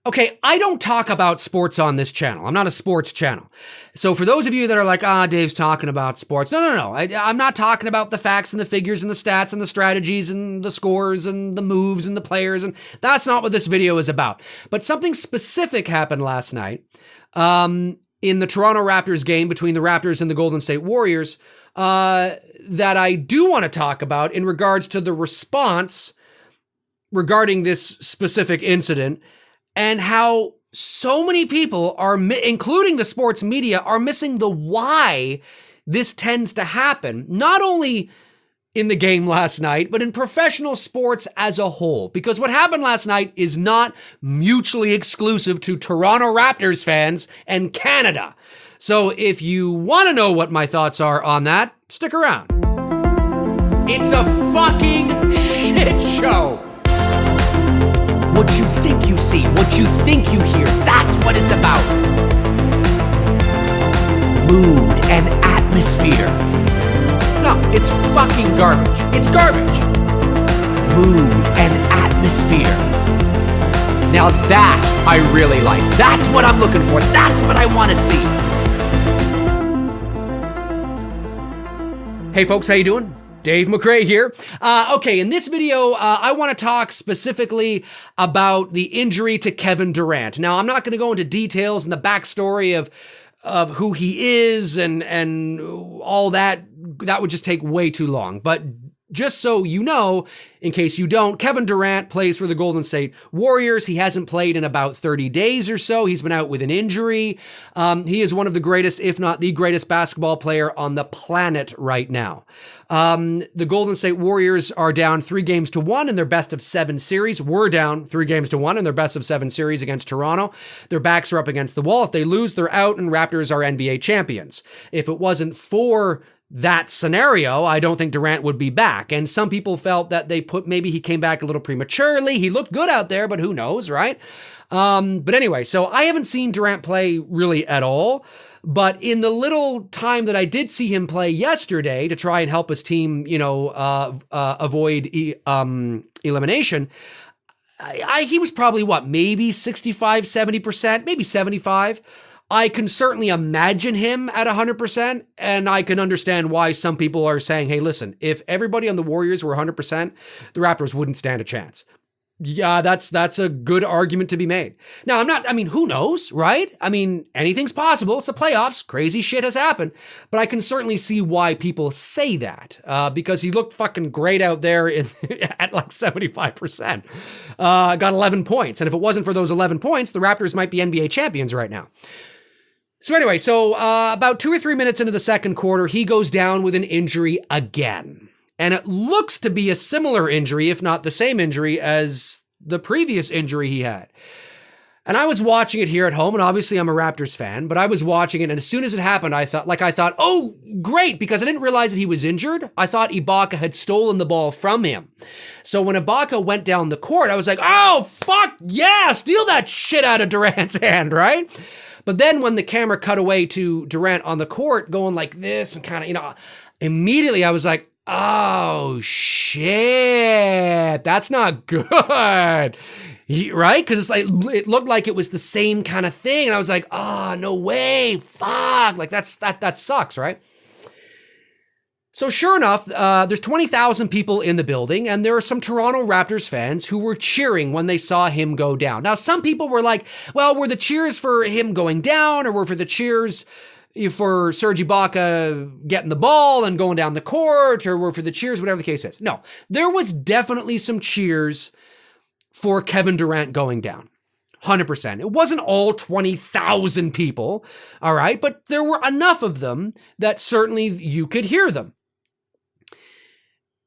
Okay, I don't talk about sports on this channel. I'm not a sports channel. So for those of you that are like, Dave's talking about sports. No. I'm not talking about the facts and the figures and the stats and the strategies and the scores and the moves and the players. And that's not what this video is about. But something specific happened last night in the Toronto Raptors game between the Raptors and the Golden State Warriors that I do want to talk about in regards to the response regarding this specific incident, and how so many people are, including the sports media, are missing the why this tends to happen, not only in the game last night, but in professional sports as a whole. Because what happened last night is not mutually exclusive to Toronto Raptors fans and Canada. So if you want to know what my thoughts are on that, stick around. It's a fucking shit show. What you think you see, what you think you hear, that's what it's about. Mood and atmosphere. No, it's fucking garbage. It's garbage. Mood and atmosphere. Now that I really like. That's what I'm looking for. That's what I want to see. Hey folks, how you doing? Dave McRae here. Okay, in this video, I want to talk specifically about the injury to Kevin Durant. Now, I'm not going to go into details and the backstory of who he is and all that. That would just take way too long. But just so you know, in case you don't, Kevin Durant plays for the Golden State Warriors. He hasn't played in about 30 days or so. He's been out with an injury. He is one of the greatest, if not the greatest basketball player on the planet right now. The Golden State Warriors are down 3-1 in their best of 7 series. We're down 3-1 in their best of 7 series against Toronto. Their backs are up against the wall. If they lose, they're out, and Raptors are NBA champions. If it wasn't for that scenario, I don't think Durant would be back. And some people felt that maybe he came back a little prematurely. He looked good out there, but who knows, right? But anyway, so I haven't seen Durant play really at all. But in the little time that I did see him play yesterday to try and help his team, avoid elimination, he was probably maybe 65, 70%, maybe 75%. I can certainly imagine him at 100%, and I can understand why some people are saying, hey, listen, if everybody on the Warriors were 100%, the Raptors wouldn't stand a chance. Yeah, that's a good argument to be made. Now, who knows, right? Anything's possible. It's the playoffs. Crazy shit has happened. But I can certainly see why people say that, because he looked fucking great out there at like 75%. Got 11 points. And if it wasn't for those 11 points, the Raptors might be NBA champions right now. So anyway, about 2 or 3 minutes into the second quarter, he goes down with an injury again. And it looks to be a similar injury, if not the same injury as the previous injury he had. And I was watching it here at home, and obviously I'm a Raptors fan, but I was watching it, and as soon as it happened, I thought, oh, great, because I didn't realize that he was injured. I thought Ibaka had stolen the ball from him. So when Ibaka went down the court, I was like, oh, fuck yeah, steal that shit out of Durant's hand, right? But then when the camera cut away to Durant on the court going like this and kind of, immediately I was like, oh, shit, that's not good, right? Because it's like, it looked like it was the same kind of thing. And I was like, oh, no way, fuck, like that sucks, right? So sure enough, there's 20,000 people in the building, and there are some Toronto Raptors fans who were cheering when they saw him go down. Now, some people were like, well, were the cheers for him going down, or were for the cheers for Serge Ibaka getting the ball and going down the court, or were for the cheers, whatever the case is? No, there was definitely some cheers for Kevin Durant going down. 100%. It wasn't all 20,000 people, all right, but there were enough of them that certainly you could hear them.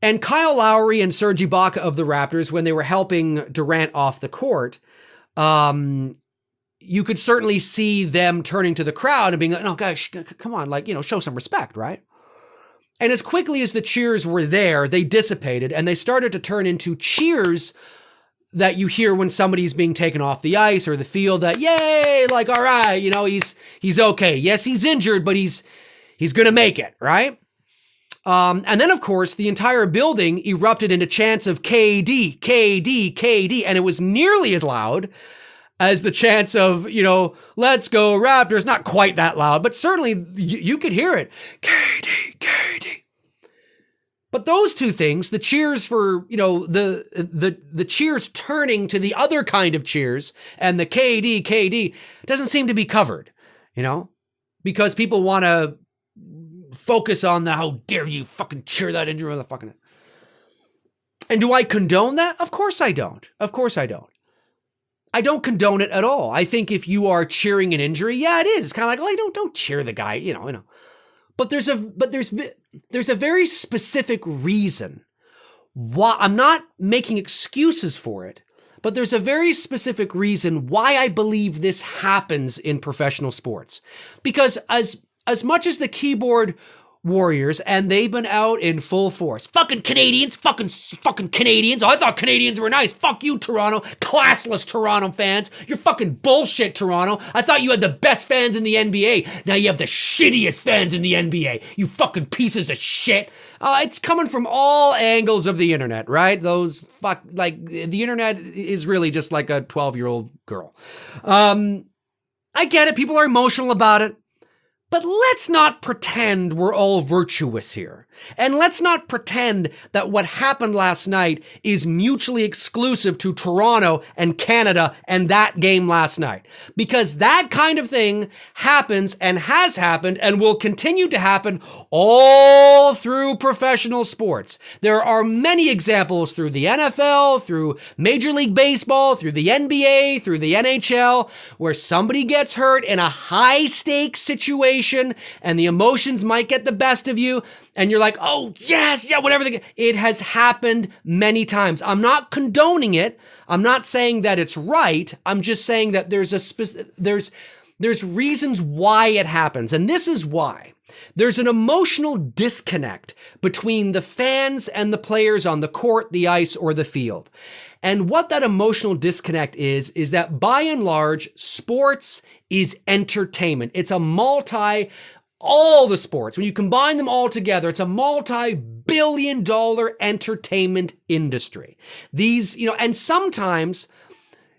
And Kyle Lowry and Serge Ibaka of the Raptors, when they were helping Durant off the court, you could certainly see them turning to the crowd and being like, no, guys, come on, show some respect, right? And as quickly as the cheers were there, they dissipated and they started to turn into cheers that you hear when somebody's being taken off the ice or the field, that, yay, like, all right, he's okay. Yes, he's injured, but he's going to make it, right? And then, of course, the entire building erupted into chants of KD, KD, KD, and it was nearly as loud as the chants of, let's go Raptors, not quite that loud, but certainly you could hear it. KD, KD. But those two things, the cheers for, the cheers turning to the other kind of cheers and the KD, doesn't seem to be covered, because people want to focus on the how dare you fucking cheer that injury motherfucking. And do I condone that? Of course I don't. I don't condone it at all. I think if you are cheering an injury, yeah, it is. It's kind of like, don't cheer the guy, But there's a very specific reason why. I'm not making excuses for it, but there's a very specific reason why I believe this happens in professional sports. Because as much as the keyboard warriors, and they've been out in full force. Fucking Canadians, fucking Canadians. Oh, I thought Canadians were nice. Fuck you, Toronto. Classless Toronto fans. You're fucking bullshit, Toronto. I thought you had the best fans in the NBA. Now you have the shittiest fans in the NBA. You fucking pieces of shit. It's coming from all angles of the internet, right? The internet is really just like a 12-year-old girl. I get it. People are emotional about it. But let's not pretend we're all virtuous here. And let's not pretend that what happened last night is mutually exclusive to Toronto and Canada and that game last night. Because that kind of thing happens and has happened and will continue to happen all through professional sports. There are many examples through the NFL, through Major League Baseball, through the NBA, through the NHL, where somebody gets hurt in a high-stakes situation and the emotions might get the best of you. And you're like, oh, yes, yeah, whatever. It has happened many times. I'm not condoning it. I'm not saying that it's right. I'm just saying that there's reasons why it happens. And this is why. There's an emotional disconnect between the fans and the players on the court, the ice, or the field. And what that emotional disconnect is that by and large, sports is entertainment. It's all the sports, when you combine them all together, it's a multi-billion-dollar entertainment industry. These, and sometimes,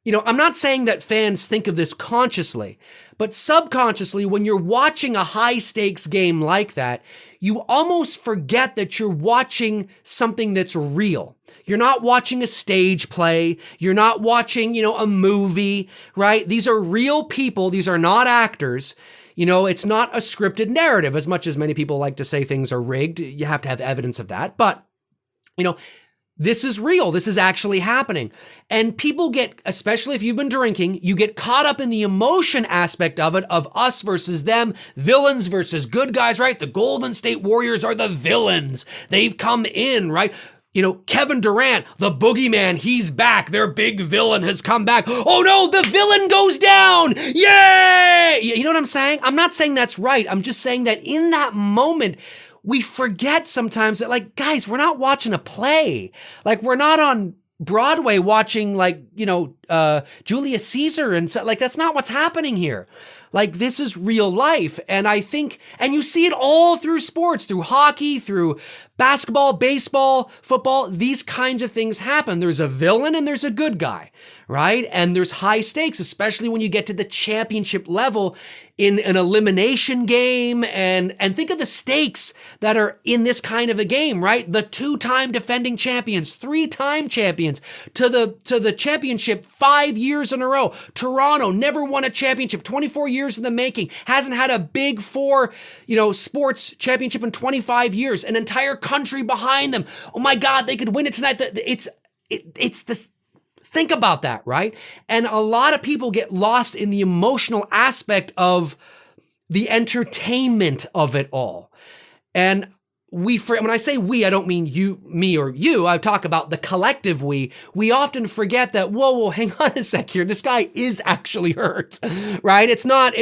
I'm not saying that fans think of this consciously, but subconsciously, when you're watching a high-stakes game like that, you almost forget that you're watching something that's real. You're not watching a stage play. You're not watching, a movie, right? These are real people. These are not actors. It's not a scripted narrative, as much as many people like to say things are rigged. You have to have evidence of that. But, this is real. This is actually happening. And people get, especially if you've been drinking, you get caught up in the emotion aspect of it, of us versus them, villains versus good guys, right? The Golden State Warriors are the villains. They've come in, right? Kevin Durant, the boogeyman, he's back. Their big villain has come back. Oh no, the villain goes down. Yay! You know what I'm saying? I'm not saying that's right. I'm just saying that in that moment, we forget sometimes that, guys, we're not watching a play. We're not on Broadway watching, Julius Caesar and so, that's not what's happening here. This is real life. And I think, and you see it all through sports, through hockey, through basketball, baseball, football, these kinds of things happen. There's a villain and there's a good guy, right? And there's high stakes, especially when you get to the championship level in an elimination game. And think of the stakes that are in this kind of a game, right? The 2-time defending champions, 3-time champions to the championship 5 years in a row. Toronto never won a championship, 24 years in the making, hasn't had a big four, sports championship in 25 years, an entire country behind them. Oh my God, they could win it tonight. It's this. Think about that, right? And a lot of people get lost in the emotional aspect of the entertainment of it all. And when I say we, I don't mean you, me, or you. I talk about the collective we. We often forget that, whoa, hang on a sec here. This guy is actually hurt, right? It's not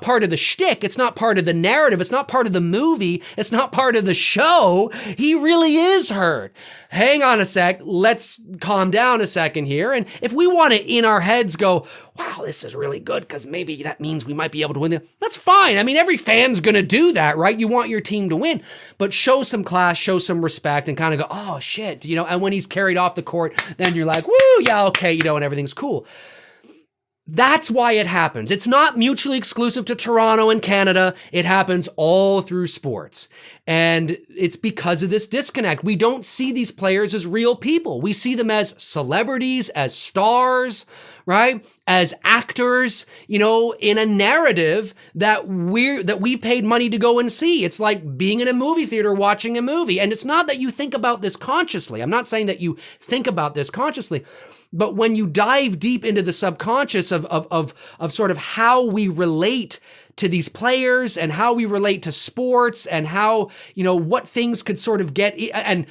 part of the shtick. It's not part of the narrative. It's not part of the movie. It's not part of the show. He really is hurt. Hang on a sec. Let's calm down a second here. And if we want to, in our heads, go, wow, this is really good because maybe that means we might be able to win. That's fine. I mean, every fan's going to do that, right? You want your team to win, but show some class, show some respect, and kind of go, oh shit, and when he's carried off the court, then you're like, woo, yeah, okay, and everything's cool. That's why it happens. It's not mutually exclusive to Toronto and Canada. It happens all through sports. And it's because of this disconnect. We don't see these players as real people. We see them as celebrities, as stars, right? As actors, in a narrative that we paid money to go and see. It's like being in a movie theater watching a movie. And it's not that you think about this consciously. I'm not saying that you think about this consciously. But when you dive deep into the subconscious of sort of how we relate to these players and how we relate to sports and how, what things could sort of get, and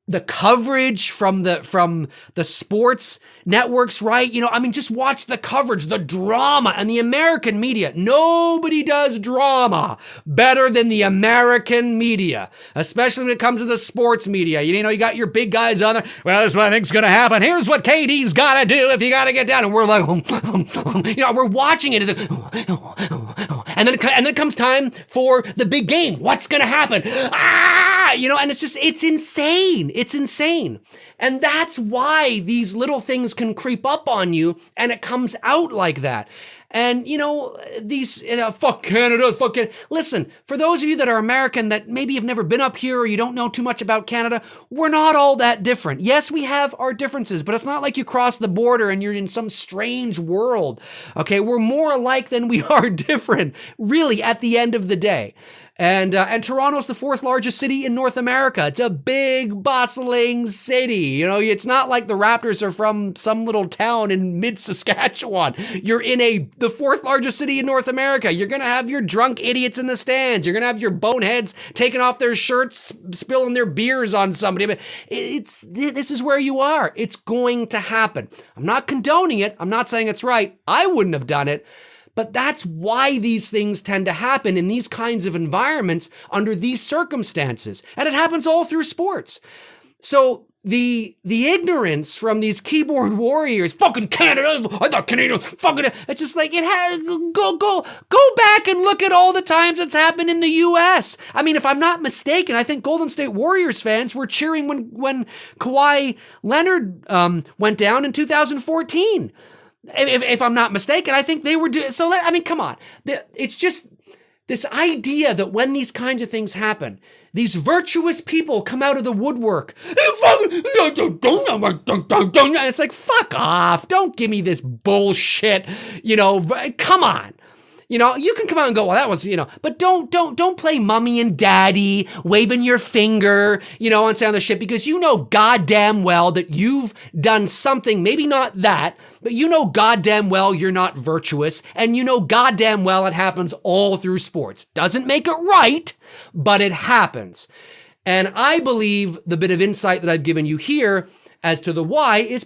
the coverage from the sports networks, right? Just watch the coverage, the drama, and the American media. Nobody does drama better than the American media, especially when it comes to the sports media. You got your big guys on there. Well, this is what I think's going to happen. Here's what KD's got to do if you got to get down. And we're like, we're watching it. And then it comes time for the big game. What's going to happen? And it's insane. It's insane. And that's why these little things can creep up on you and it comes out like that. And, these, fuck Canada, fuck Canada. Listen, for those of you that are American that maybe have never been up here or you don't know too much about Canada, we're not all that different. Yes, we have our differences, but it's not like you cross the border and you're in some strange world. Okay, we're more alike than we are different, really, at the end of the day. And Toronto's the fourth largest city in North America. It's a big, bustling city. It's not like the Raptors are from some little town in mid-Saskatchewan. You're in the fourth largest city in North America. You're going to have your drunk idiots in the stands. You're going to have your boneheads taking off their shirts, spilling their beers on somebody. But this is where you are. It's going to happen. I'm not condoning it. I'm not saying it's right. I wouldn't have done it. But that's why these things tend to happen in these kinds of environments under these circumstances. And it happens all through sports. So the ignorance from these keyboard warriors, fucking Canada, I thought Canada, fucking, it's just like, go back and look at all the times it's happened in the US. I mean, if I'm not mistaken, I think Golden State Warriors fans were cheering when Kawhi Leonard went down in 2014. If I'm not mistaken, I think they were doing, so come on. It's just this idea that when these kinds of things happen, these virtuous people come out of the woodwork. It's like, fuck off. Don't give me this bullshit. Come on. You can come out and go, well, that was, but don't play mommy and daddy waving your finger, and say on the shit, because goddamn well that you've done something, maybe not that, but goddamn well you're not virtuous, and goddamn well it happens all through sports. Doesn't make it right, but it happens. And I believe the bit of insight that I've given you here as to the why is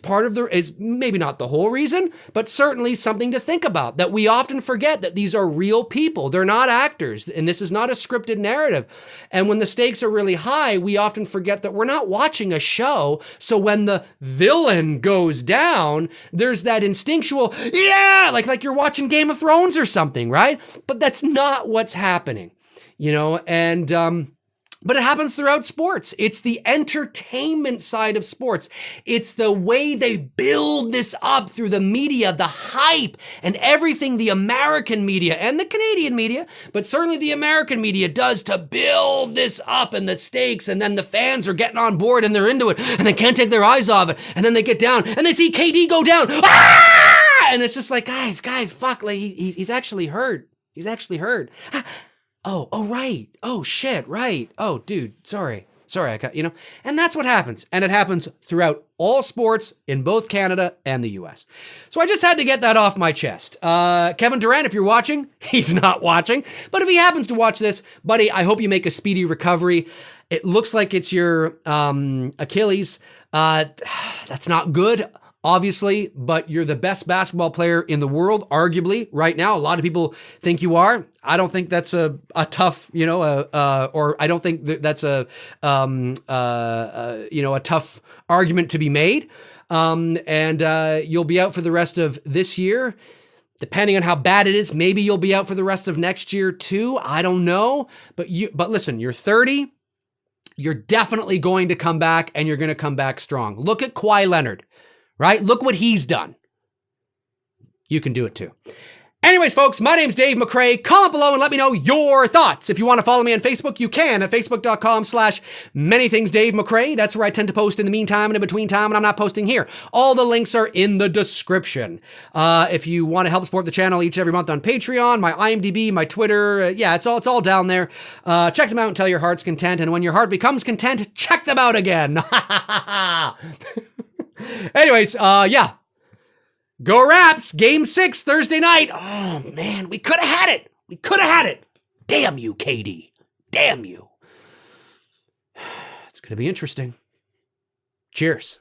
is maybe not the whole reason, but certainly something to think about, that we often forget that these are real people. They're not actors, and this is not a scripted narrative. And when the stakes are really high, we often forget that we're not watching a show. So when the villain goes down, there's that instinctual, like you're watching Game of Thrones or something, right? But that's not what's happening, but it happens throughout sports. It's the entertainment side of sports. It's the way they build this up through the media, the hype, and everything the American media and the Canadian media, but certainly the American media does to build this up and the stakes, and then the fans are getting on board and they're into it and they can't take their eyes off it, and then they get down and they see KD go down. And it's just like, guys, fuck, like he's actually hurt. He's actually hurt. Oh, right. Oh, shit, right. Oh, dude, sorry, I got, and that's what happens. And it happens throughout all sports in both Canada and the US. So I just had to get that off my chest. Kevin Durant, if you're watching, he's not watching, but if he happens to watch this, buddy, I hope you make a speedy recovery. It looks like it's your Achilles. That's not good, obviously, but you're the best basketball player in the world, arguably, right now. A lot of people think you are. I don't think that's a tough, or I don't think that's a tough argument to be made. And you'll be out for the rest of this year. Depending on how bad it is, maybe you'll be out for the rest of next year too. I don't know. But listen, you're 30. You're definitely going to come back, and you're going to come back strong. Look at Kawhi Leonard, right? Look what he's done. you can do it too. Anyways, folks, my name's Dave McRae. Comment below and let me know your thoughts. If you want to follow me on Facebook, you can at facebook.com/manythingsdavemcrae. That's where I tend to post in the meantime and in between time, and I'm not posting here. All the links are in the description. If you want to help support the channel each and every month on Patreon, my IMDb, my Twitter, it's all down there. Check them out until your heart's content, and when your heart becomes content, check them out again. Anyways, Go Raps, Game 6, Thursday night. Oh, man, we could have had it. We could have had it. Damn you, KD. Damn you. It's going to be interesting. Cheers.